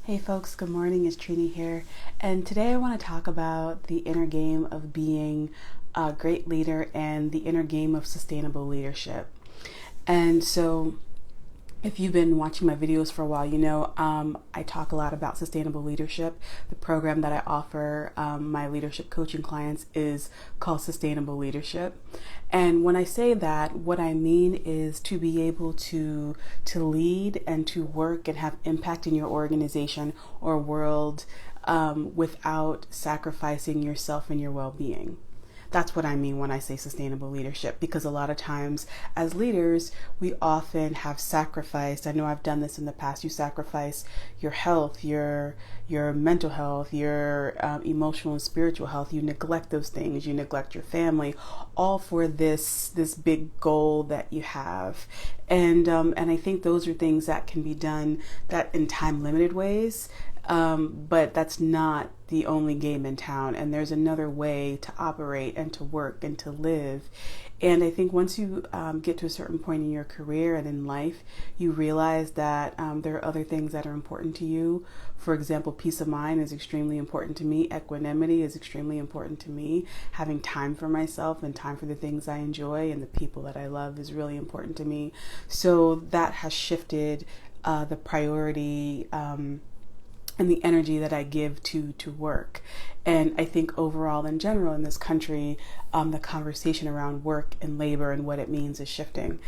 Hey folks, good morning. It's Trini here. And today I want to talk about the inner game of being a great leader and the inner game of sustainable leadership. And so if you've been watching my videos for a while, you know I talk a lot about sustainable leadership. The program that I offer my leadership coaching clients is called Sustainable Leadership. And when I say that, what I mean is to be able to lead and to work and have impact in your organization or world without sacrificing yourself and your well-being. That's what I mean when I say sustainable leadership, because a lot of times as leaders, we often have sacrificed. I know I've done this in the past. You sacrifice your health, your mental health, your emotional and spiritual health. You neglect those things. You neglect your family, all for this big goal that you have. And I think those are things that can be done that in time limited ways. But that's not the only game in town, and there's another way to operate and to work and to live. And I think once you get to a certain point in your career and in life, you realize that there are other things that are important to you. For example, peace of mind is extremely important to me. Equanimity is extremely important to me. Having time for myself and time for the things I enjoy and the people that I love is really important to me. So that has shifted the priority and the energy that I give to work. And I think overall in general in this country, the conversation around work and labor and what it means is shifting.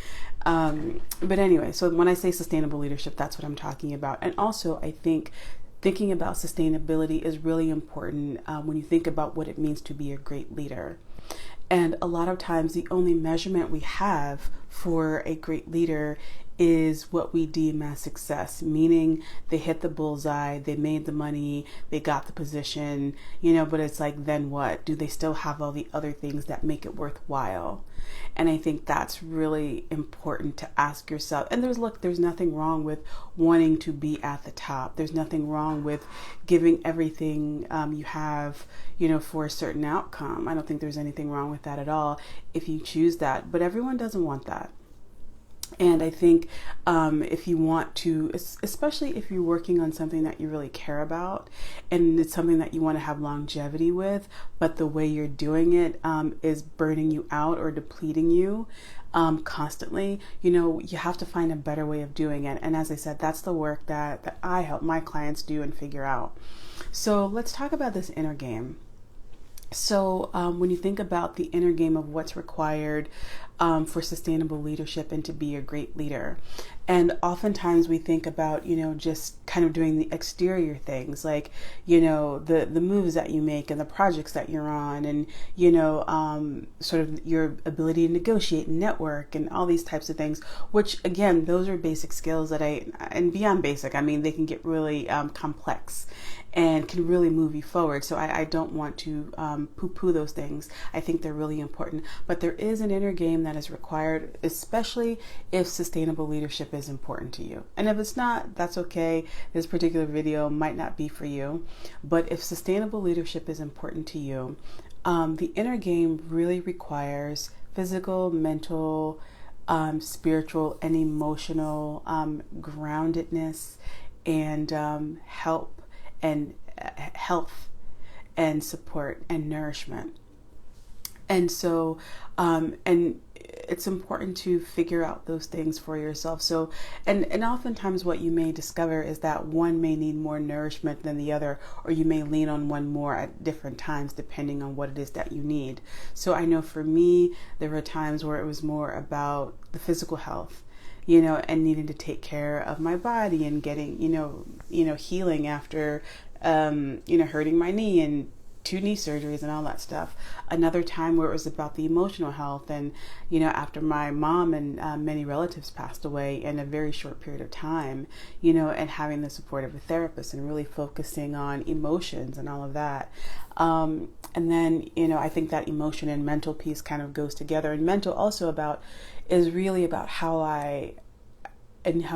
But anyway, so when I say sustainable leadership, that's what I'm talking about. And also I think thinking about sustainability is really important when you think about what it means to be a great leader. And a lot of times the only measurement we have for a great leader is what we deem as success, meaning they hit the bullseye, they made the money, they got the position, but it's like, then what? Do they still have all the other things that make it worthwhile? And I think that's really important to ask yourself. And there's nothing wrong with wanting to be at the top. There's nothing wrong with giving everything you have, for a certain outcome. I don't think there's anything wrong with that at all if you choose that. But everyone doesn't want that. And I think if you want to, especially if you're working on something that you really care about and it's something that you want to have longevity with, but the way you're doing it is burning you out or depleting you constantly, you have to find a better way of doing it. And as I said, that's the work that I help my clients do and figure out. So let's talk about this inner game. So when you think about the inner game of what's required for sustainable leadership and to be a great leader, and oftentimes we think about, just kind of doing the exterior things like, the moves that you make and the projects that you're on and, sort of your ability to negotiate and network and all these types of things, which again, those are basic skills and beyond basic, I mean, they can get really complex and can really move you forward. So I don't want to poo-poo those things. I think they're really important. But there is an inner game that is required, especially if sustainable leadership is important to you. And if it's not, that's okay. This particular video might not be for you. But if sustainable leadership is important to you, the inner game really requires physical, mental, spiritual, and emotional groundedness and help and health and support and nourishment. And so, and it's important to figure out those things for yourself. So, and oftentimes what you may discover is that one may need more nourishment than the other, or you may lean on one more at different times, depending on what it is that you need. So I know for me, there were times where it was more about the physical health, and needing to take care of my body and getting, healing after, hurting my knee and 2 knee surgeries and all that stuff. Another time where it was about the emotional health and, after my mom and many relatives passed away in a very short period of time, and having the support of a therapist and really focusing on emotions and all of that. And then, I think that emotion and mental piece kind of goes together, and mental also is really about how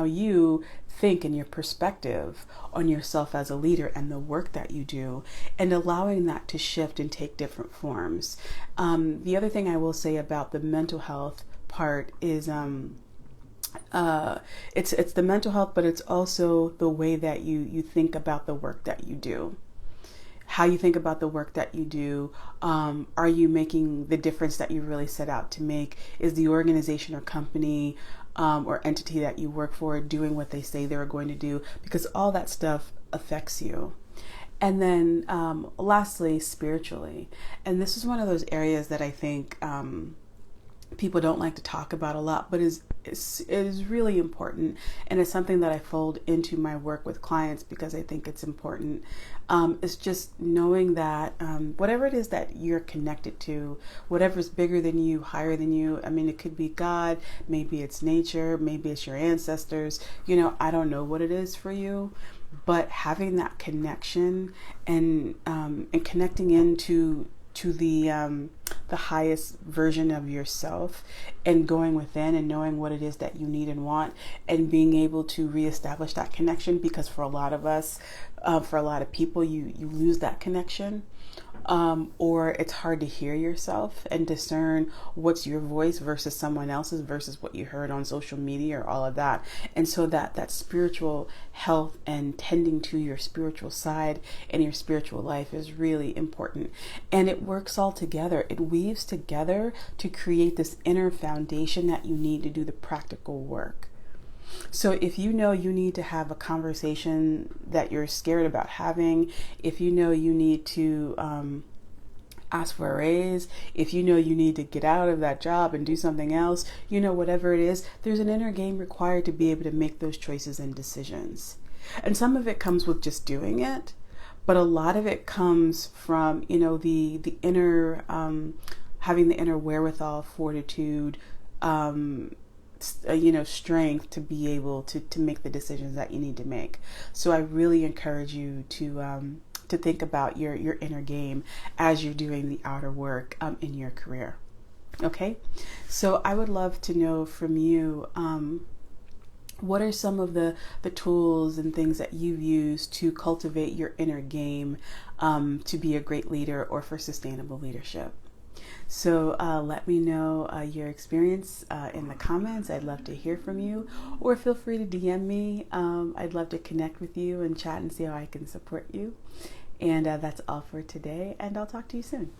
you think and your perspective on yourself as a leader and the work that you do, and allowing that to shift and take different forms. The other thing I will say about the mental health part is it's the mental health, but it's also the way that you think about the work that you do. How you think about the work that you do. Are you making the difference that you really set out to make? Is the organization or company or entity that you work for doing what they say they're going to do? Because all that stuff affects you. And then lastly, spiritually. And this is one of those areas that I think people don't like to talk about a lot, but is really important, and it's something that I fold into my work with clients because I think it's important. It's just knowing that whatever it is that you're connected to, whatever's bigger than you, higher than you. I mean, it could be God, maybe it's nature, maybe it's your ancestors. I don't know what it is for you, but having that connection and connecting into the highest version of yourself, and going within and knowing what it is that you need and want, and being able to reestablish that connection, because for a lot of us, for a lot of people, you lose that connection, or it's hard to hear yourself and discern what's your voice versus someone else's versus what you heard on social media or all of that. And so that spiritual health and tending to your spiritual side and your spiritual life is really important. And it works all together. It weaves together to create this inner foundation that you need to do the practical work. So if you know you need to have a conversation that you're scared about having, if you know you need to ask for a raise, if you know you need to get out of that job and do something else, whatever it is, there's an inner game required to be able to make those choices and decisions. And some of it comes with just doing it, but a lot of it comes from, the inner, having the inner wherewithal, fortitude, strength to be able to make the decisions that you need to make. So I really encourage you to think about your inner game as you're doing the outer work in your career. Okay, so I would love to know from you, what are some of the tools and things that you've used to cultivate your inner game, to be a great leader or for sustainable leadership? So let me know your experience in the comments. I'd love to hear from you, or feel free to DM me. I'd love to connect with you and chat and see how I can support you. And that's all for today, and I'll talk to you soon.